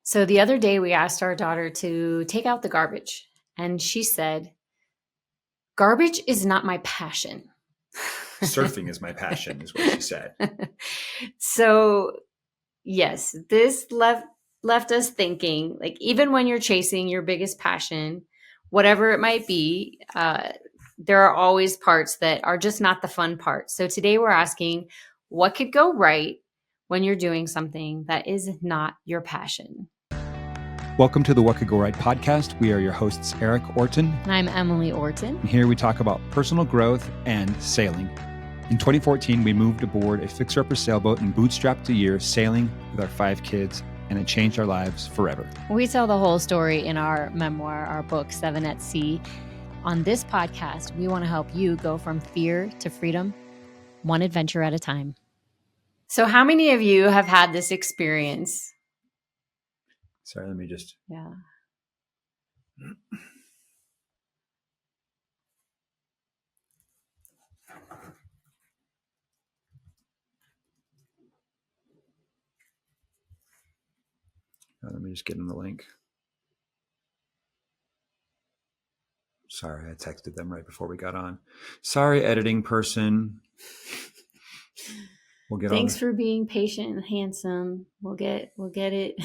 So the other day we asked our daughter to take out the garbage, and she said, "Garbage is not my passion." Surfing is my passion, is what she said. So, yes, this left us thinking, like, even when you're chasing your biggest passion, whatever it might be, there are always parts that are just not the fun part. So today we're asking, what could go right when you're doing something that is not your passion? Welcome to the What Could Go Right podcast. We are your hosts, Eric Orton. And I'm Emily Orton. And here we talk about personal growth and sailing. In 2014, we moved aboard a fixer-upper sailboat and bootstrapped a year sailing with our 5 kids, and it changed our lives forever. We tell the whole story in our memoir, our book, 7 at Sea. On this podcast, we want to help you go from fear to freedom, one adventure at a time. So how many of you have had this experience? Sorry, let me just... Yeah. Let me just get in the link. Sorry, I texted them right before we got on. Sorry, editing person. We'll get Thanks on. for being patient and handsome. We'll get it.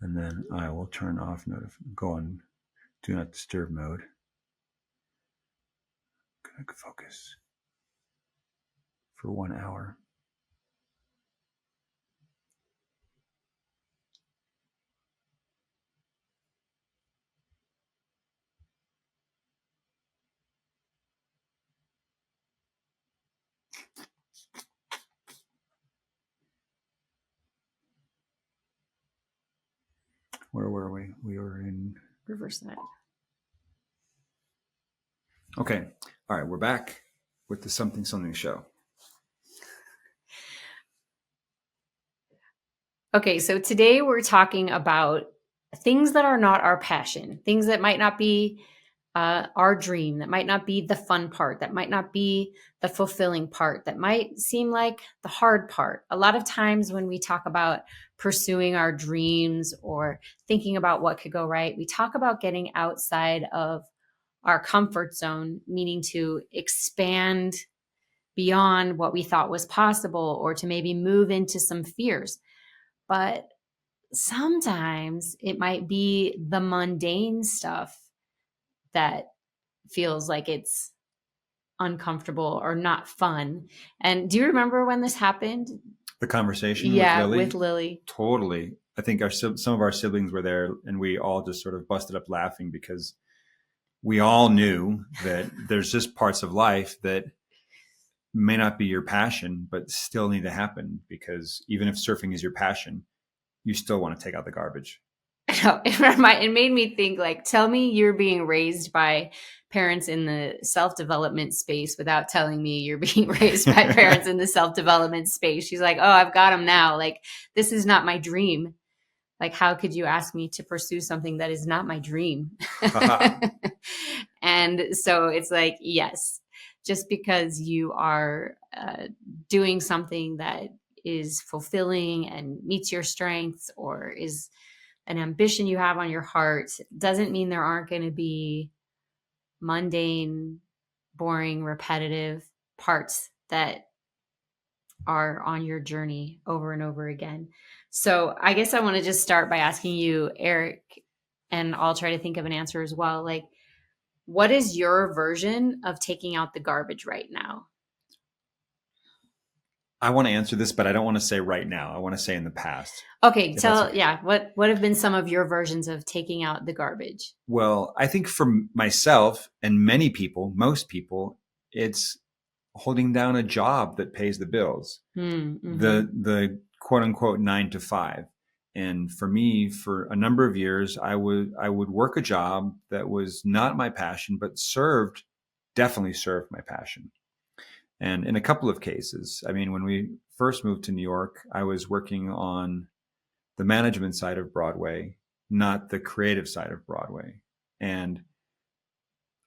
And then I will turn off go on do not disturb mode. Connect focus for 1 hour. Where were we? We were in Riverside. Okay. All right. We're back with the something show. Okay. So today we're talking about things that are not our passion, things that might not be our dream, that might not be the fun part, that might not be the fulfilling part, that might seem like the hard part. A lot of times when we talk about pursuing our dreams or thinking about what could go right, we talk about getting outside of our comfort zone, meaning to expand beyond what we thought was possible or to maybe move into some fears. But sometimes it might be the mundane stuff that feels like it's uncomfortable or not fun. And do you remember when this happened? The conversation with Lily. Totally. I think some of our siblings were there, and we all just sort of busted up laughing because we all knew that there's just parts of life that may not be your passion, but still need to happen, because even if surfing is your passion, you still want to take out the garbage. It made me think, like, tell me you're being raised by parents in the self-development space without telling me you're being raised by parents in the self-development space. She's like, oh, I've got them now. Like, this is not my dream. Like, how could you ask me to pursue something that is not my dream? And so it's like, yes, just because you are doing something that is fulfilling and meets your strengths or is an ambition you have on your heart doesn't mean there aren't going to be mundane, boring, repetitive parts that are on your journey over and over again. So I guess I want to just start by asking you, Eric, and I'll try to think of an answer as well. Like, what is your version of taking out the garbage right now? I want to answer this, but I don't want to say right now. I want to say in the past. Okay, what have been some of your versions of taking out the garbage? Well, I think for myself and many people, most people, it's holding down a job that pays the bills. Mm-hmm. The quote unquote 9 to 5. And for me, for a number of years, I would work a job that was not my passion, but served definitely served my passion. And in a couple of cases, I mean, when we first moved to New York, I was working on the management side of Broadway, not the creative side of Broadway. And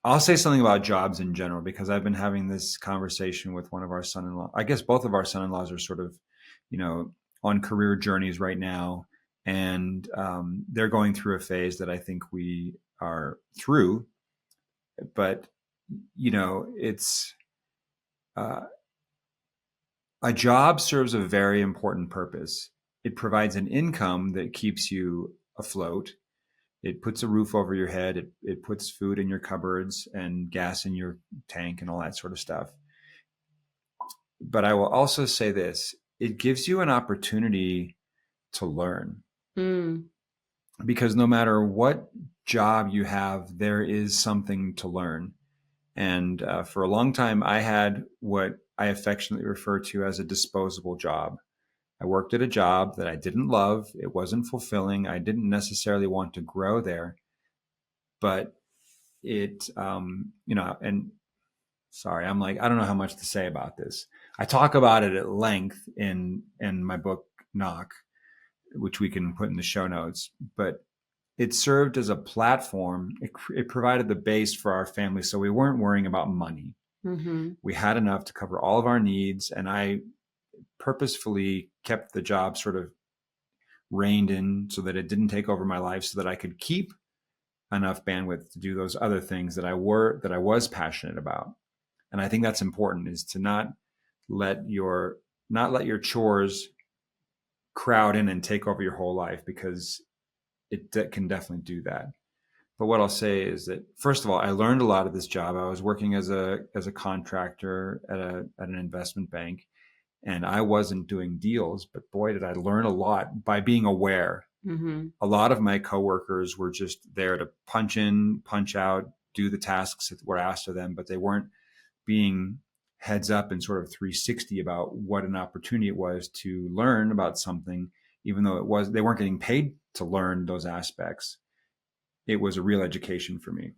I'll say something about jobs in general, because I've been having this conversation with one of our son-in-law. I guess both of our son-in-laws are sort of, on career journeys right now. And they're going through a phase that I think we are through. But, it's a job serves a very important purpose. It provides an income that keeps you afloat. It puts a roof over your head. It puts food in your cupboards and gas in your tank and all that sort of stuff. But I will also say this, it gives you an opportunity to learn. Because no matter what job you have, there is something to learn. And for a long time, I had what I affectionately refer to as a disposable job. I worked at a job that I didn't love. It wasn't fulfilling. I didn't necessarily want to grow there, but it, and sorry, I'm like, I don't know how much to say about this. I talk about it at length in my book, Knock, which we can put in the show notes, but it served as a platform. It provided the base for our family. So we weren't worrying about money. We had enough to cover all of our needs. And I purposefully kept the job sort of reined in so that it didn't take over my life, so that I could keep enough bandwidth to do those other things that I was passionate about. And I think that's important, is to not let your chores crowd in and take over your whole life, because it can definitely do that. But what I'll say is that, first of all, I learned a lot of this job. I was working as a contractor at an investment bank, and I wasn't doing deals, but boy, did I learn a lot by being aware. A lot of my coworkers were just there to punch in, punch out, do the tasks that were asked of them, but they weren't being heads up and sort of 360 about what an opportunity it was to learn about something, even though they weren't getting paid to learn those aspects. It was a real education for me.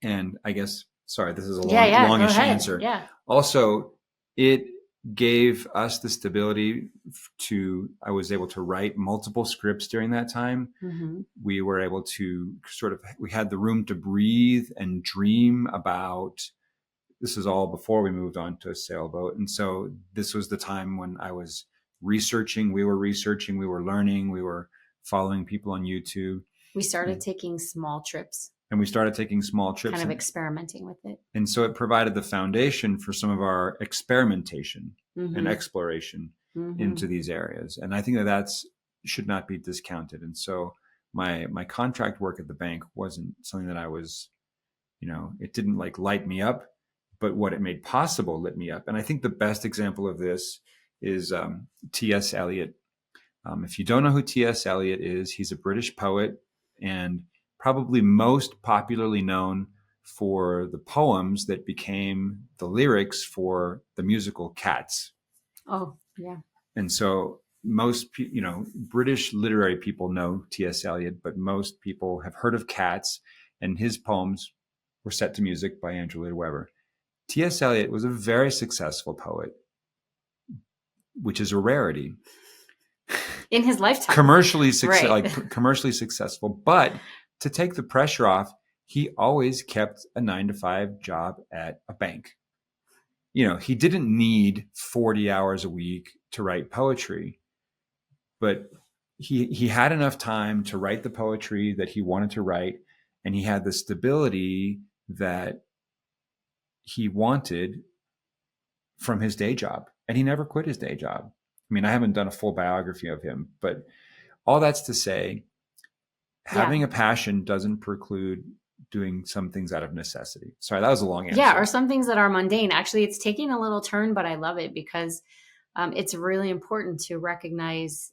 And I guess, sorry, this is a longish answer. Yeah. Also, it gave us the stability I was able to write multiple scripts during that time. We were able to we had the room to breathe and dream about, this is all before we moved on to Sailboat. And so this was the time when I was researching, we were learning, we were following people on YouTube. We started taking small trips. Kind of experimenting with it. And so it provided the foundation for some of our experimentation and exploration into these areas. And I think that should not be discounted. And so my contract work at the bank wasn't something that I was, it didn't like light me up, but what it made possible lit me up. And I think the best example of this is T.S. Eliot. If you don't know who T.S. Eliot is, he's a British poet and probably most popularly known for the poems that became the lyrics for the musical Cats. Oh, yeah. And so most, British literary people know T.S. Eliot, but most people have heard of Cats, and his poems were set to music by Andrew Lloyd Webber. T.S. Eliot was a very successful poet, which is a rarity. In his lifetime. Commercially successful. But to take the pressure off, he always kept a 9-to-5 job at a bank. He didn't need 40 hours a week to write poetry, but he had enough time to write the poetry that he wanted to write, and he had the stability that he wanted from his day job, and he never quit his day job. I mean, I haven't done a full biography of him, but all that's to say, having a passion doesn't preclude doing some things out of necessity. Sorry, that was a long answer. Yeah, or some things that are mundane. Actually, it's taking a little turn, but I love it because it's really important to recognize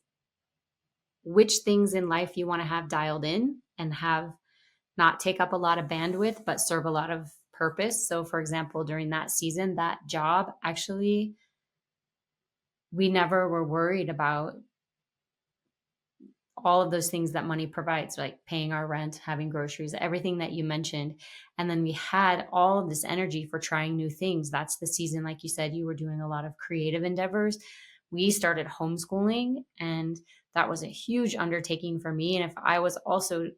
which things in life you want to have dialed in and have not take up a lot of bandwidth, but serve a lot of purpose. So, for example, during that season, that job, actually, we never were worried about all of those things that money provides, like paying our rent, having groceries, everything that you mentioned. And then we had all of this energy for trying new things. That's the season, like you said, you were doing a lot of creative endeavors. We started homeschooling, and that was a huge undertaking for me. And if I was also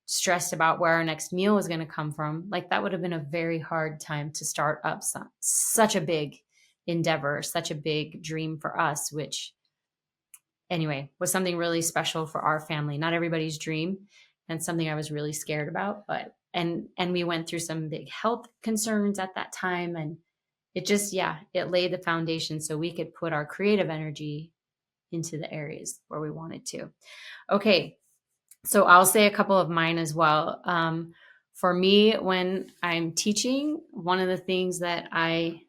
stressed about where our next meal was going to come from, like that would have been a very hard time to start up such a big endeavor, such a big dream for us, which anyway was something really special for our family. Not everybody's dream, and something I was really scared about, but and we went through some big health concerns at that time, and it just, yeah, it laid the foundation so we could put our creative energy into the areas where we wanted to. Okay, so I'll say a couple of mine as well. For me, when I'm teaching, one of the things that I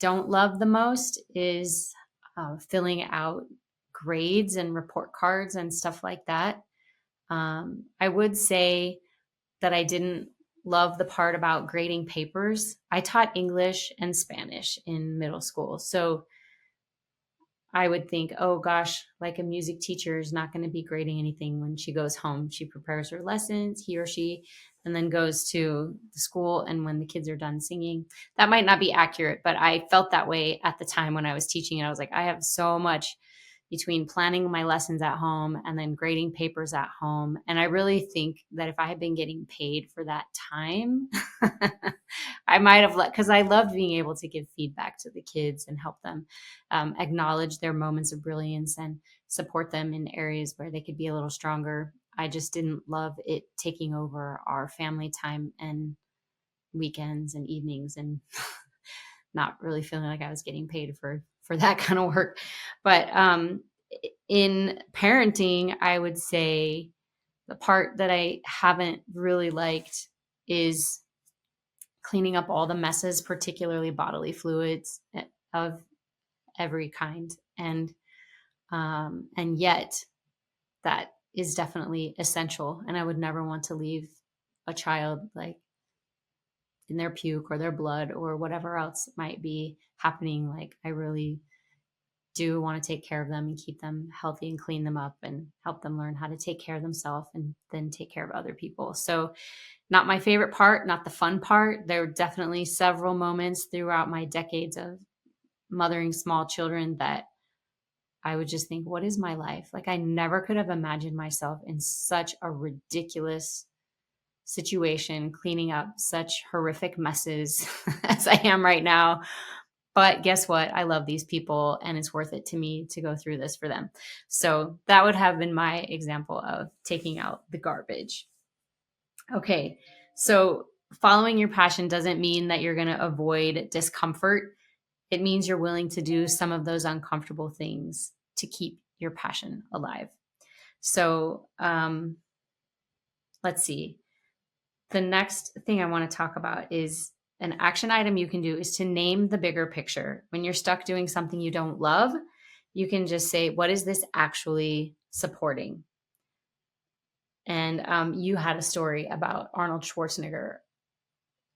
don't love the most is filling out grades and report cards and stuff like that. I would say that I didn't love the part about grading papers. I taught English and Spanish in middle school. So I would think, oh gosh, like a music teacher is not going to be grading anything when she goes home. She prepares her lessons, he or she, and then goes to the school. And when the kids are done singing, that might not be accurate, but I felt that way at the time when I was teaching it. I was like, I have so much between planning my lessons at home and then grading papers at home. And I really think that if I had been getting paid for that time, I might have because I loved being able to give feedback to the kids and help them acknowledge their moments of brilliance and support them in areas where they could be a little stronger. I just didn't love it taking over our family time and weekends and evenings, and not really feeling like I was getting paid for that kind of work. But in parenting, I would say the part that I haven't really liked is cleaning up all the messes, particularly bodily fluids of every kind. And yet that is definitely essential. And I would never want to leave a child like in their puke or their blood or whatever else might be happening. Like I really do want to take care of them and keep them healthy and clean them up and help them learn how to take care of themselves and then take care of other people. So not my favorite part, not the fun part. There were definitely several moments throughout my decades of mothering small children that I would just think, what is my life? Like I never could have imagined myself in such a ridiculous situation, cleaning up such horrific messes as I am right now. But guess what? I love these people and it's worth it to me to go through this for them. So that would have been my example of taking out the garbage. Okay. So following your passion doesn't mean that you're going to avoid discomfort. It means you're willing to do some of those uncomfortable things to keep your passion alive. So let's see. The next thing I want to talk about is an action item you can do is to name the bigger picture. When you're stuck doing something you don't love, you can just say, what is this actually supporting? And you had a story about Arnold Schwarzenegger.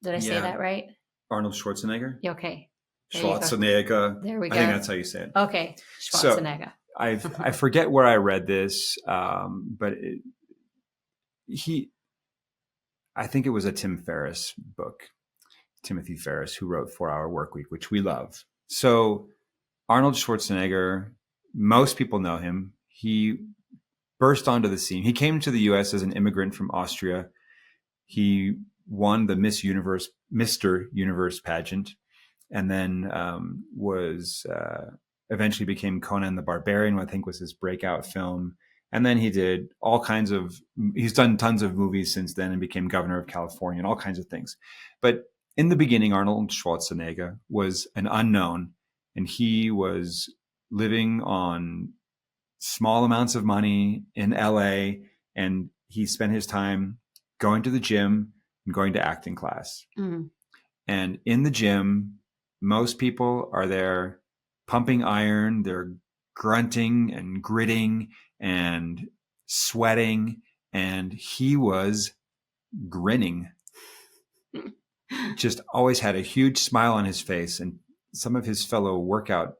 Did I say that right? Arnold Schwarzenegger? Okay. Schwarzenegger. There we go. I think that's how you say it. Okay. Schwarzenegger. So I forget where I read this, but I think it was a Tim Ferriss book, Timothy Ferriss, who wrote 4 Hour Workweek, which we love. So Arnold Schwarzenegger, most people know him. He burst onto the scene. He came to the U.S. as an immigrant from Austria. He won the Mr. Universe pageant, and then eventually became Conan the Barbarian, what I think was his breakout film. And then he's done tons of movies since then and became governor of California and all kinds of things. But in the beginning, Arnold Schwarzenegger was an unknown, and he was living on small amounts of money in LA, and he spent his time going to the gym and going to acting class. Mm-hmm. And in the gym, most people are there pumping iron, they're grunting and gritting and sweating, and he was grinning. Just always had a huge smile on his face, and some of his fellow workout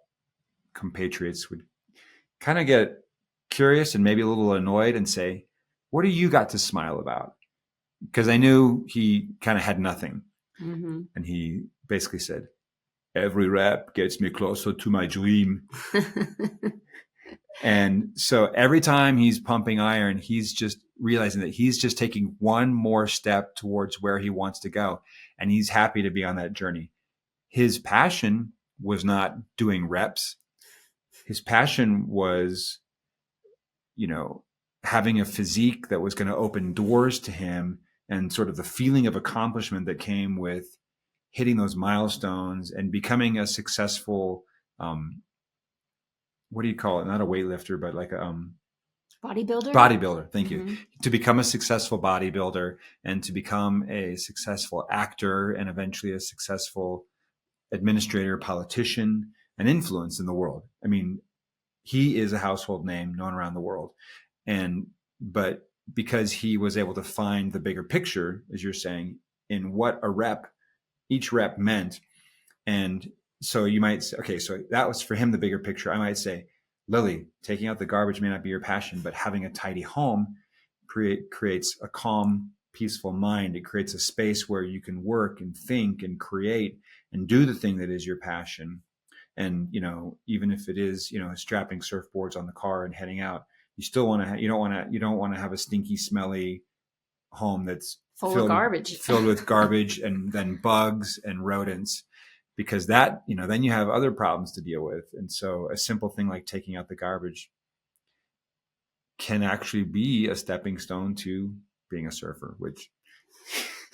compatriots would kind of get curious and maybe a little annoyed and say, what do you got to smile about? Because I knew he kind of had nothing. Mm-hmm. And he basically said, every rep gets me closer to my dream. And so every time he's pumping iron, he's just realizing that he's just taking one more step towards where he wants to go. And he's happy to be on that journey. His passion was not doing reps. His passion was, having a physique that was going to open doors to him, and sort of the feeling of accomplishment that came with hitting those milestones and becoming a successful, what do you call it? Not a weightlifter, but like a bodybuilder. Bodybuilder. Thank Mm-hmm. you. To become a successful bodybuilder and to become a successful actor and eventually a successful administrator, politician, and influence in the world. I mean, he is a household name known around the world. But because he was able to find the bigger picture, as you're saying, in what each rep meant. And so you might say, okay, so that was for him the bigger picture. I might say, Lily, taking out the garbage may not be your passion, but having a tidy home creates a calm, peaceful mind. It creates a space where you can work and think and create and do the thing that is your passion. And, even if it is, strapping surfboards on the car and heading out, you still want to, you don't want to have a stinky, smelly home that's filled with garbage and then bugs and rodents, because that, then you have other problems to deal with. And so a simple thing like taking out the garbage can actually be a stepping stone to being a surfer, which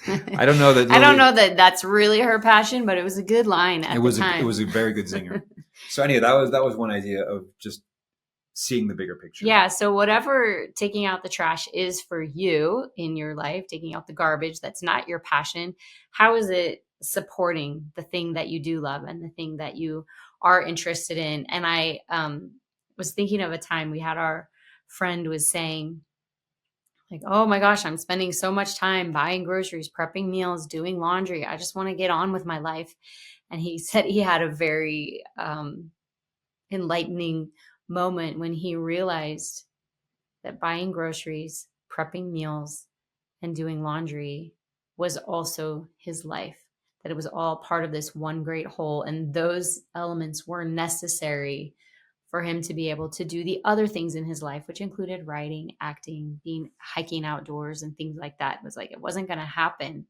I don't know that I don't know that that's really her passion, but it was a good line at the time. It was a very good zinger. So anyway, that was one idea of just seeing the bigger picture. Yeah. So whatever taking out the trash is for you in your life, taking out the garbage that's not your passion, how is it supporting the thing that you do love and the thing that you are interested in? And I was thinking of a time we had, our friend was saying, like, oh my gosh, I'm spending so much time buying groceries, prepping meals, doing laundry. I just want to get on with my life. And he said he had a very enlightening moment when he realized that buying groceries, prepping meals, and doing laundry was also his life, that it was all part of this one great whole. And those elements were necessary for him to be able to do the other things in his life, which included writing, acting, hiking outdoors, and things like that. It was like, it wasn't going to happen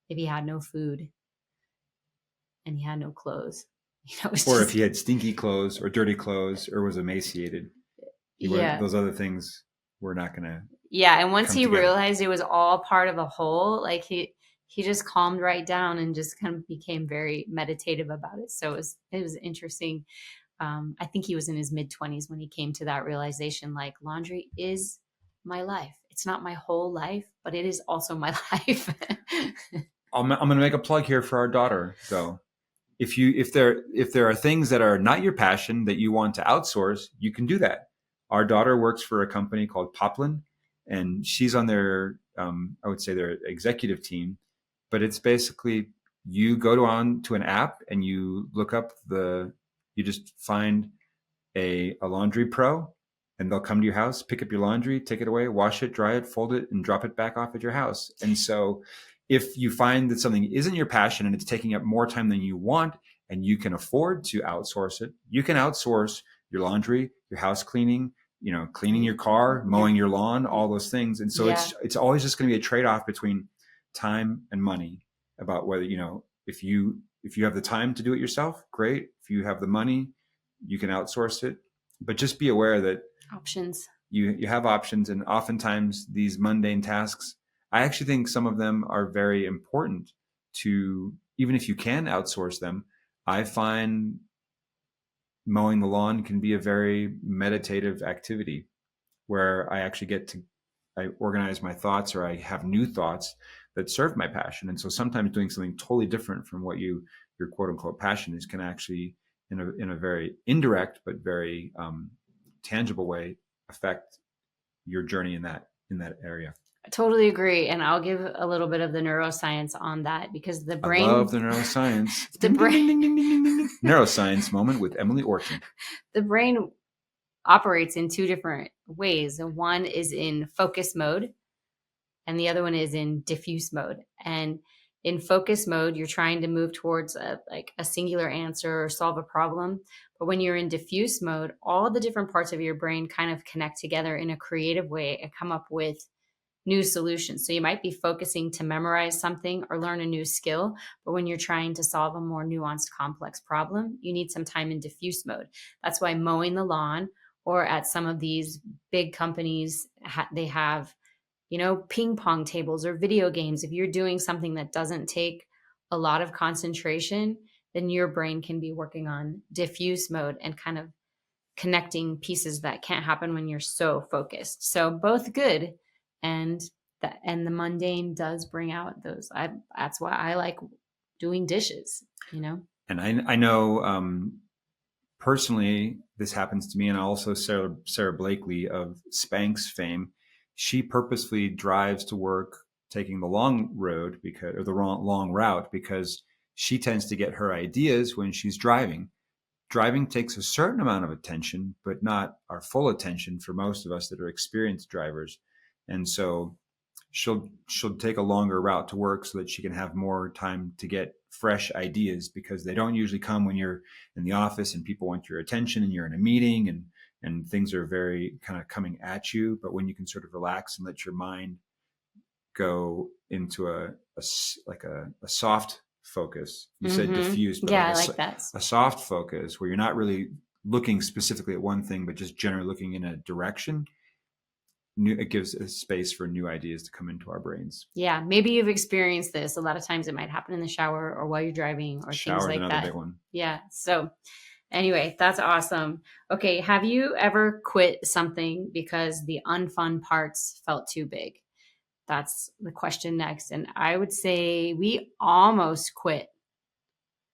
if he had no food and he had no clothes. Or if he had stinky clothes or dirty clothes or was emaciated. Those other things were not going to. Yeah. And once he realized it was all part of a whole, like he just calmed right down and just kind of became very meditative about it. So it was interesting. I think he was in his mid-20s when he came to that realization, like, laundry is my life. It's not my whole life, but it is also my life. I'm going to make a plug here for our daughter, though. If there are things that are not your passion that you want to outsource, you can do that. Our daughter works for a company called Poplin, and she's on their, I would say their executive team, but it's basically you go on to an app and you look up you just find a laundry pro, and they'll come to your house, pick up your laundry, take it away, wash it, dry it, fold it, and drop it back off at your house. And so if you find that something isn't your passion and it's taking up more time than you want and you can afford to outsource it, you can outsource your laundry, your house cleaning, cleaning your car, mowing your lawn, all those things. And so it's always just going to be a trade-off between time and money, about whether, if you have the time to do it yourself, great. If you have the money, you can outsource it, but just be aware that options, you have options. And oftentimes these mundane tasks, I actually think some of them are very important to, even if you can outsource them. I find mowing the lawn can be a very meditative activity where I actually I organize my thoughts, or I have new thoughts that serve my passion. And so sometimes doing something totally different from what your quote unquote passion is can actually, in a very indirect but very tangible way, affect your journey in that area. I totally agree. And I'll give a little bit of the neuroscience on that, because the brain. I love the neuroscience. The brain. Ding, ding, ding, ding, ding. Neuroscience moment with Emily Orton. The brain operates in two different ways. And one is in focus mode, and the other one is in diffuse mode. And in focus mode, you're trying to move towards a singular answer or solve a problem. But when you're in diffuse mode, all the different parts of your brain kind of connect together in a creative way and come up with new solutions. So you might be focusing to memorize something or learn a new skill, but when you're trying to solve a more nuanced, complex problem, you need some time in diffuse mode. That's why mowing the lawn, or at some of these big companies, they have, ping pong tables or video games. If you're doing something that doesn't take a lot of concentration, then your brain can be working on diffuse mode and kind of connecting pieces that can't happen when you're so focused. So both good, and the mundane does bring out those. That's why I like doing dishes. And I know personally, this happens to me, and also Sarah Blakely of Spanx fame. She purposefully drives to work taking the long road or the long route, because she tends to get her ideas when she's driving. Driving takes a certain amount of attention, but not our full attention for most of us that are experienced drivers. And so she'll take a longer route to work so that she can have more time to get fresh ideas, because they don't usually come when you're in the office and people want your attention and you're in a meeting and things are very kind of coming at you. But when you can sort of relax and let your mind go into a soft focus. You said diffuse, but Yeah, I like that. A soft focus where you're not really looking specifically at one thing, but just generally looking in a direction. It gives a space for new ideas to come into our brains. Yeah, maybe you've experienced this. A lot of times it might happen in the shower or while you're driving or Shower's things like another that. big one. Yeah. So anyway, that's awesome. Okay, have you ever quit something because the unfun parts felt too big? That's the question next. And I would say we almost quit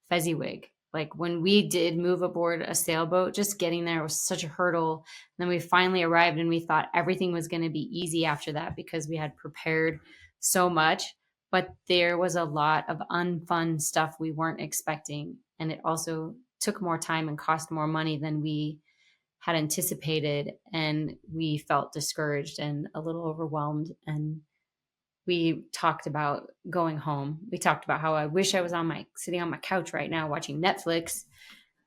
Fezziwig. Like when we did move aboard a sailboat, just getting there was such a hurdle. And then we finally arrived and we thought everything was going to be easy after that because we had prepared so much. But there was a lot of unfun stuff we weren't expecting. And it also took more time and cost more money than we had anticipated. And we felt discouraged and a little overwhelmed. And we talked about going home. We talked about how I wish I was sitting on my couch right now watching Netflix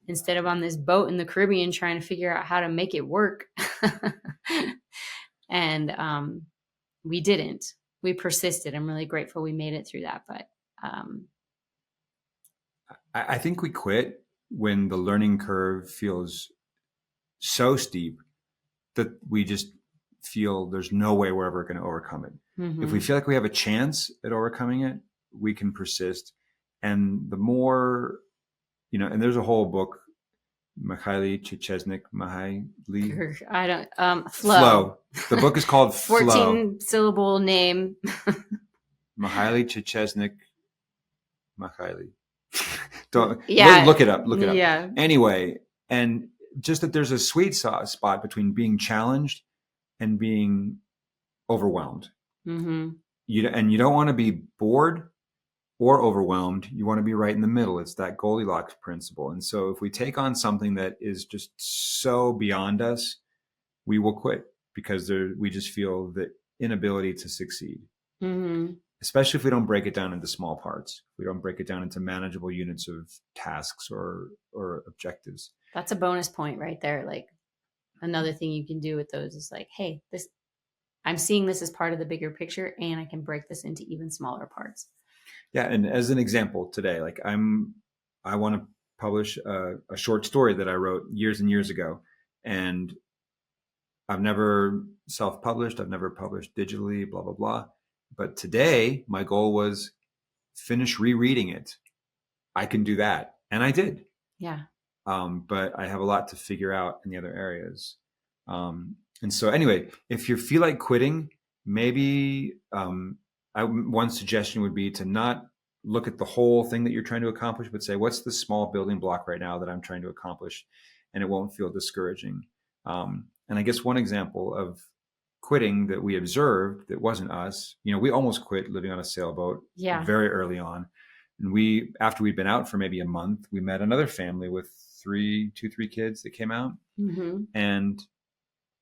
instead of on this boat in the Caribbean trying to figure out how to make it work. And we didn't. We persisted. I'm really grateful we made it through that. But I think we quit when the learning curve feels so steep that we just feel there's no way we're ever going to overcome it. If we feel like we have a chance at overcoming it, we can persist. And the more, and there's a whole book, Mihaly Csikszentmihalyi. I don't, Flow. The book is called 14 Flow. syllable name. Mihaly Csikszentmihalyi. Don't look it up. Look it up. Yeah. Anyway, and just that there's a sweet spot between being challenged and being overwhelmed. You don't want to be bored or overwhelmed. You want to be right in the middle. It's that Goldilocks principle. And so if we take on something that is just so beyond us, we will quit because we just feel the inability to succeed. Especially if we don't break it down into small parts. We don't break it down into manageable units of tasks or objectives. That's a bonus point right there. Like another thing you can do with those is like, hey, I'm seeing this as part of the bigger picture, and I can break this into even smaller parts. Yeah, and as an example today, like I want to publish a short story that I wrote years and years ago, and I've never self-published. I've never published digitally, blah, blah, blah. But today, my goal was finish rereading it. I can do that, and I did. Yeah. But I have a lot to figure out in the other areas. And so anyway, if you feel like quitting, maybe one suggestion would be to not look at the whole thing that you're trying to accomplish, but say, what's the small building block right now that I'm trying to accomplish? And it won't feel discouraging. And I guess one example of quitting that we observed that wasn't us, we almost quit living on a sailboat very early on. And after we'd been out for maybe a month, we met another family with 3 kids that came out. And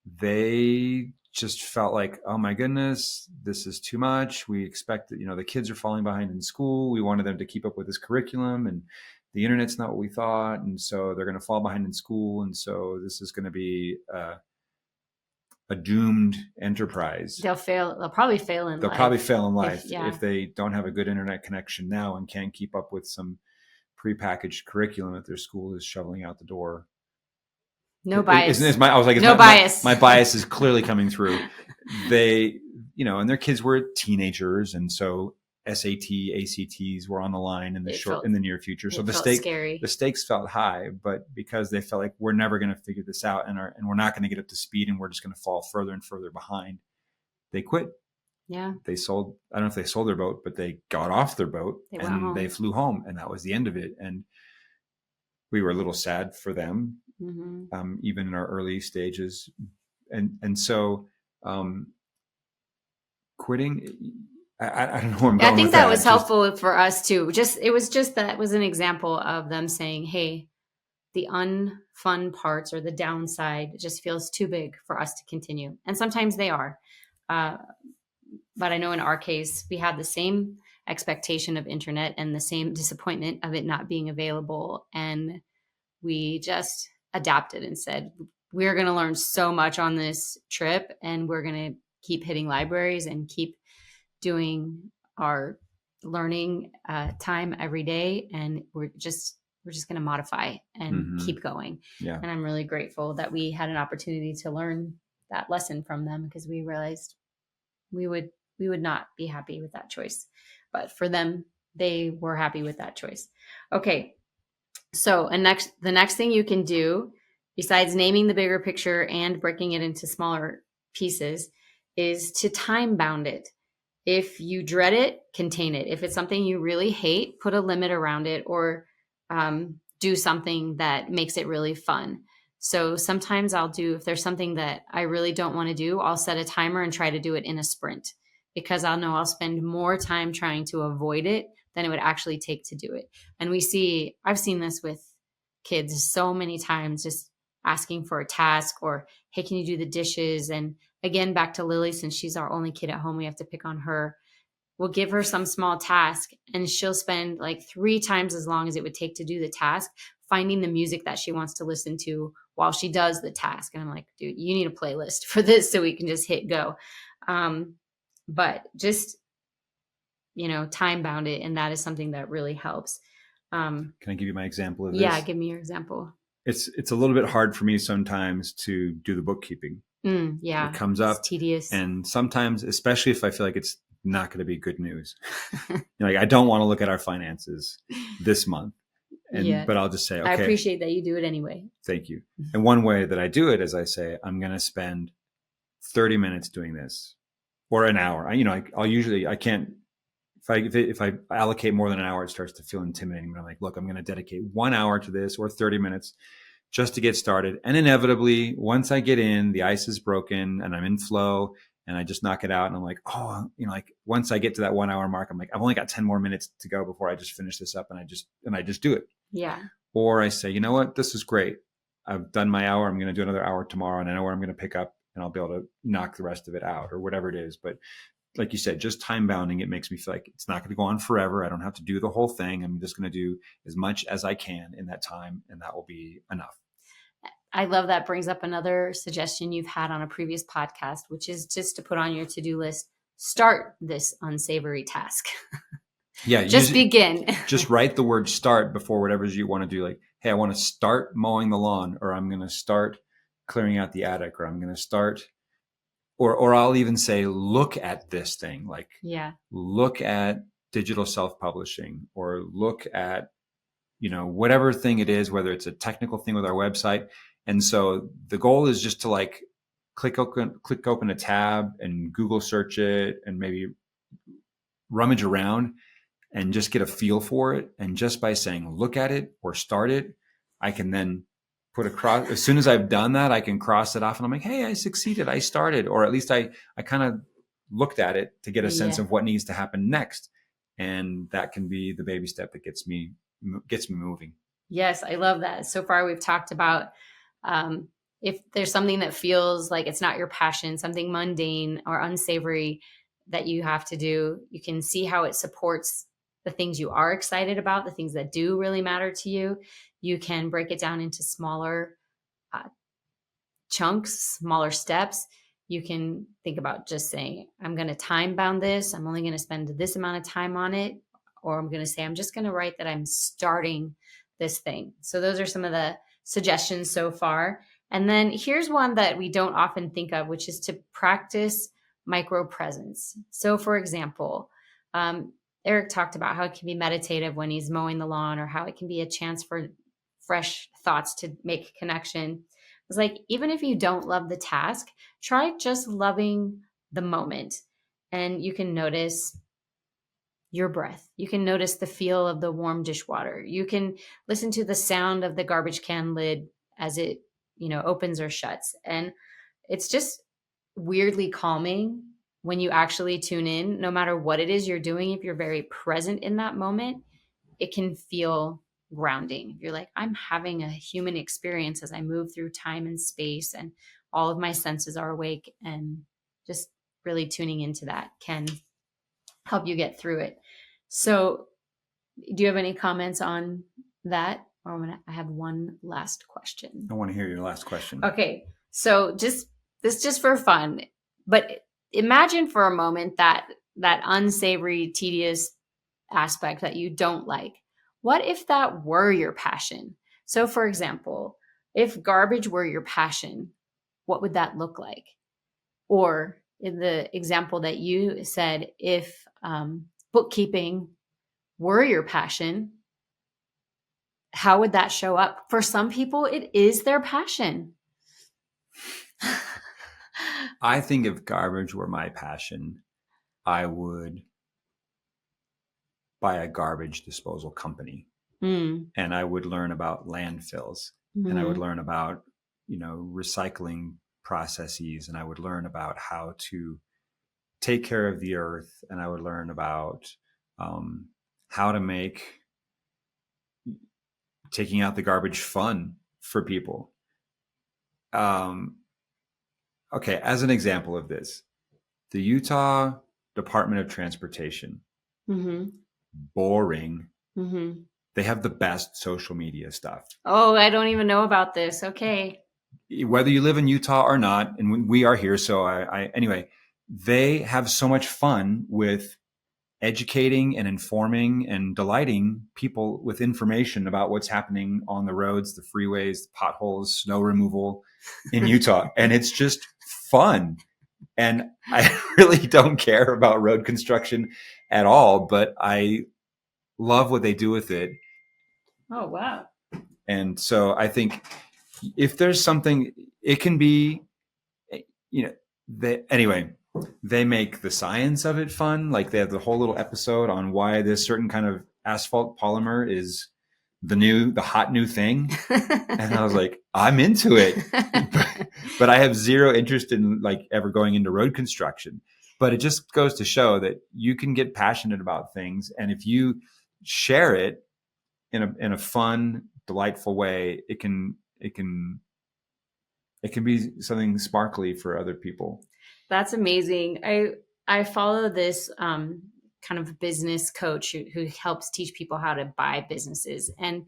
they just felt like, oh my goodness, this is too much. We expect that, the kids are falling behind in school. We wanted them to keep up with this curriculum, and the internet's not what we thought. And so they're going to fall behind in school. And so this is going to be a doomed enterprise. They'll fail. They'll probably fail in life. They'll probably fail in life Yeah. if they don't have a good internet connection now and can't keep up with some prepackaged curriculum that their school is shoveling out the door. No bias. I was like, No bias. My bias is clearly coming through. They, and their kids were teenagers, and so SAT, ACTs were on the line in the near future. So the stakes felt high, but because they felt like we're never going to figure this out, and we're not going to get up to speed, and we're just going to fall further and further behind, they quit. Yeah. I don't know if they sold their boat, but they got off their boat and they flew home, and that was the end of it. And we were a little sad for them, even in our early stages. And so quitting, I don't know where I'm going. I think that was helpful for us too. That was an example of them saying, hey, the unfun parts or the downside just feels too big for us to continue. And sometimes they are. But I know in our case, we had the same expectation of internet and the same disappointment of it not being available. And we just adapted and said, we're going to learn so much on this trip, and we're going to keep hitting libraries and keep doing our learning time every day. And we're just going to modify and keep going. Yeah. And I'm really grateful that we had an opportunity to learn that lesson from them, because we realized we would not be happy with that choice. But for them, they were happy with that choice. Okay. So the next thing you can do, besides naming the bigger picture and breaking it into smaller pieces, is to time bound it. If you dread it, contain it. If it's something you really hate, put a limit around it, or do something that makes it really fun. So sometimes if there's something that I really don't want to do, I'll set a timer and try to do it in a sprint, because I'll know I'll spend more time trying to avoid it than it would actually take to do it. And I've seen this with kids so many times, just asking for a task, or, hey, can you do the dishes? And again, back to Lily, since she's our only kid at home, we have to pick on her. We'll give her some small task, and she'll spend like 3 times as long as it would take to do the task, finding the music that she wants to listen to while she does the task. And I'm like, dude, you need a playlist for this so we can just hit go. But just, time bound it. And that is something that really helps. Can I give you my example of this? Yeah, give me your example. It's a little bit hard for me sometimes to do the bookkeeping. Yeah. It comes up. It's tedious. And sometimes, especially if I feel like it's not going to be good news, like I don't want to look at our finances this month. But I'll just say, okay. I appreciate that you do it anyway. Thank you. And one way that I do it is I say, I'm going to spend 30 minutes doing this, or an hour. I can't, if I allocate more than an hour, it starts to feel intimidating. But I'm like, look, I'm going to dedicate 1 hour to this, or 30 minutes just to get started. And inevitably, once I get in, the ice is broken and I'm in flow, and I just knock it out. And I'm like, once I get to that 1 hour mark, I'm like, I've only got 10 more minutes to go before I just finish this up. And I just do it. Yeah. Or I say, you know what, this is great. I've done my hour. I'm going to do another hour tomorrow, and I know where I'm going to pick up, and I'll be able to knock the rest of it out, or whatever it is. But like you said, just time bounding, it makes me feel like it's not going to go on forever. I don't have to do the whole thing. I'm just going to do as much as I can in that time, and that will be enough. I love that. Brings up another suggestion you've had on a previous podcast, which is just to put on your to-do list, start this unsavory task. Yeah. Just begin. Just write the word start before whatever you want to do. Like, hey, I want to start mowing the lawn, or I'm going to start clearing out the attic, or I'm going to start, or I'll even say, look at this thing. Like, look at digital self-publishing, or look at, whatever thing it is, whether it's a technical thing with our website. And so the goal is just to like click open a tab and Google search it, and maybe rummage around and just get a feel for it. And just by saying, look at it or start it, I can then put a cross. As soon as I've done that, I can cross it off, and I'm like, hey, I succeeded. I started, or at least I kind of looked at it to get a sense of what needs to happen next. And that can be the baby step that gets me moving. Yes. I love that. So far, we've talked about if there's something that feels like it's not your passion, something mundane or unsavory that you have to do, you can see how it supports the things you are excited about, the things that do really matter to you. You can break it down into smaller uh, chunks, smaller steps. You can think about just saying, I'm going to time bound this. I'm only going to spend this amount of time on it. Or I'm going to say, I'm just going to write that I'm starting this thing. So those are some of the suggestions so far. And then here's one that we don't often think of, which is to practice micro presence. So for example, Eric talked about how it can be meditative when he's mowing the lawn, or how it can be a chance for fresh thoughts to make connection. It's like, even if you don't love the task, try just loving the moment. And you can notice your breath. You can notice the feel of the warm dishwater. You can listen to the sound of the garbage can lid as it, opens or shuts. And it's just weirdly calming when you actually tune in, no matter what it is you're doing. If you're very present in that moment, it can feel grounding. You're like, I'm having a human experience as I move through time and space, and all of my senses are awake, and just really tuning into that can help you get through it. So, do you have any comments on that? Or I have one last question. I want to hear your last question. Okay. So just for fun, but imagine for a moment that unsavory, tedious aspect that you don't like. What if that were your passion? So for example, if garbage were your passion, what would that look like? Or in the example that you said, if bookkeeping were your passion, how would that show up? For some people, it is their passion. I think if garbage were my passion, I would buy a garbage disposal company. And I would learn about landfills, and I would learn about, recycling processes, and I would learn about how to take care of the earth, and I would learn about how to make taking out the garbage fun for people. Okay, as an example of this, the Utah Department of Transportation, boring. They have the best social media stuff. Oh, I don't even know about this. Okay. Whether you live in Utah or not, and we are here, so anyway, they have so much fun with educating and informing and delighting people with information about what's happening on the roads, the freeways, the potholes, snow removal in Utah. And it's just fun. And I really don't care about road construction at all, but I love what they do with it. Oh, wow. And so I think if there's something, it can be, they make the science of it fun. Like they have the whole little episode on why this certain kind of asphalt polymer is the hot new thing. And I was like, I'm into it, but I have zero interest in like ever going into road construction. But it just goes to show that you can get passionate about things. And if you share it in a fun, delightful way, it can be something sparkly for other people. That's amazing. I follow this kind of business coach who helps teach people how to buy businesses. And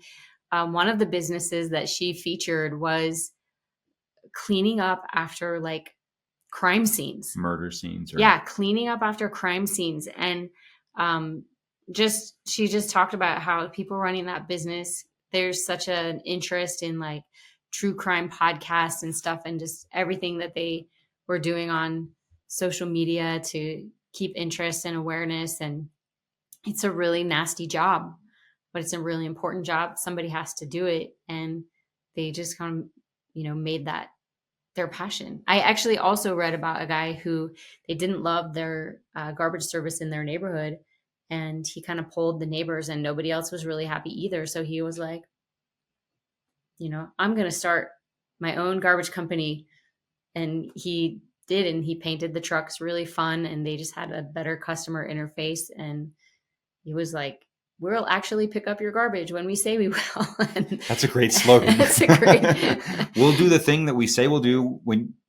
one of the businesses that she featured was cleaning up after like crime scenes, murder scenes. Cleaning up after crime scenes. And she just talked about how people running that business, there's such an interest in like true crime podcasts and stuff, and just everything that they were doing on social media to keep interest and awareness. And it's a really nasty job, but it's a really important job. Somebody has to do it. And they just kind of, made that their passion. I actually also read about a guy who they didn't love their garbage service in their neighborhood. And he kind of polled the neighbors, and nobody else was really happy either. So he was like, I'm going to start my own garbage company. And he did, and he painted the trucks really fun, and they just had a better customer interface. And he was like, we'll actually pick up your garbage when we say we will. And That's a great slogan. that's a great. We'll do the thing that we say we'll do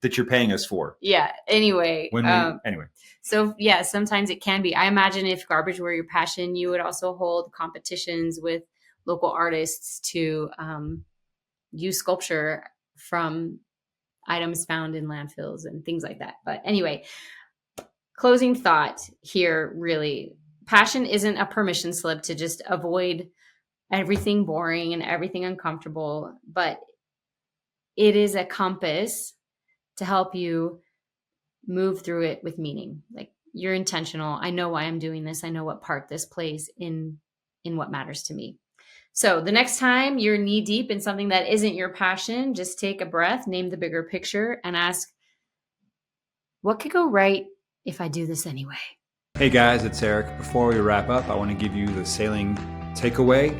that you're paying us for. Yeah. Anyway. Anyway. So yeah, sometimes it can be. I imagine if garbage were your passion, you would also hold competitions with local artists to use sculpture from items found in landfills and things like that. But anyway, closing thought here, really, passion isn't a permission slip to just avoid everything boring and everything uncomfortable, but it is a compass to help you move through it with meaning. Like, you're intentional. I know why I'm doing this. I know what part this plays in what matters to me. So the next time you're knee deep in something that isn't your passion, just take a breath, name the bigger picture, and ask, what could go right if I do this anyway? Hey guys, it's Eric. Before we wrap up, I want to give you the sailing takeaway.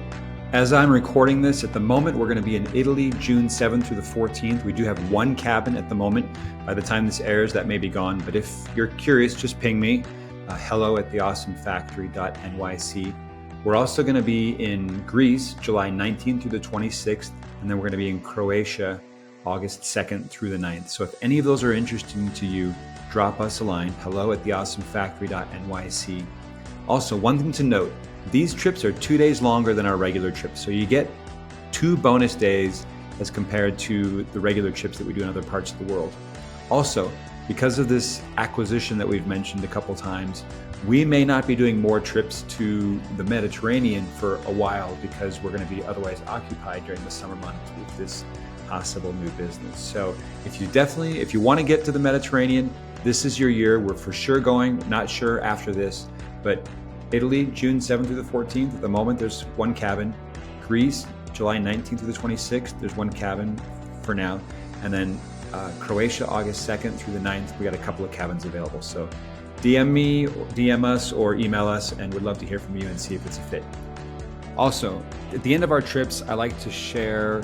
As I'm recording this, at the moment, we're going to be in Italy, June 7th through the 14th. We do have one cabin at the moment. By the time this airs, that may be gone. But if you're curious, just ping me, hello@theawesomefactory.nyc. We're also going to be in Greece, July 19th through the 26th. And then we're going to be in Croatia, August 2nd through the 9th. So if any of those are interesting to you, drop us a line, hello@theawesomefactory.nyc. Also, one thing to note, these trips are 2 days longer than our regular trips. So you get 2 bonus days as compared to the regular trips that we do in other parts of the world. Also, because of this acquisition that we've mentioned a couple times, we may not be doing more trips to the Mediterranean for a while because we're going to be otherwise occupied during the summer months with this possible new business. So if you want to get to the Mediterranean, this is your year. We're for sure going, not sure after this, but Italy, June 7th through the 14th. At the moment, there's one cabin. Greece, July 19th through the 26th. There's one cabin for now. And then Croatia, August 2nd through the 9th. We got a couple of cabins available. So DM me, DM us, or email us, and we'd love to hear from you and see if it's a fit. Also, at the end of our trips, I like to share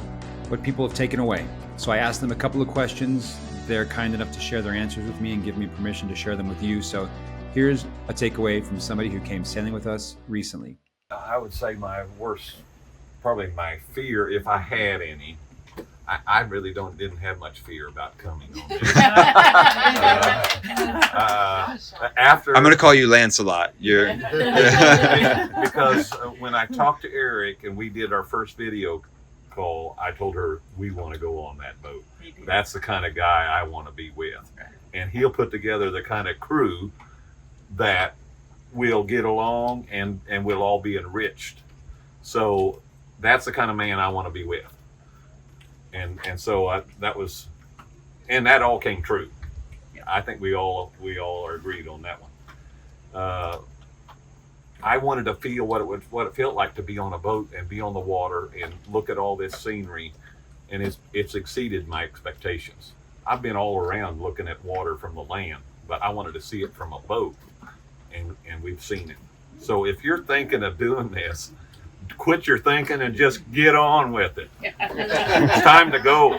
what people have taken away. So I asked them a couple of questions. They're kind enough to share their answers with me and give me permission to share them with you. So here's a takeaway from somebody who came sailing with us recently. I would say my worst, probably my fear, if I had any, I really didn't have much fear about coming on this. After I'm going to call you Lancelot. Because when I talked to Eric and we did our first video call, I told her we want to go on that boat. That's the kind of guy I want to be with. And he'll put together the kind of crew that will get along and we'll all be enriched. So that's the kind of man I want to be with. And so that all came true. I think we all are agreed on that one. I wanted to feel what it felt like to be on a boat and be on the water and look at all this scenery, and it's exceeded my expectations. I've been all around looking at water from the land, but I wanted to see it from a boat, and we've seen it. So if you're thinking of doing this, quit your thinking and just get on with it. It's time to go.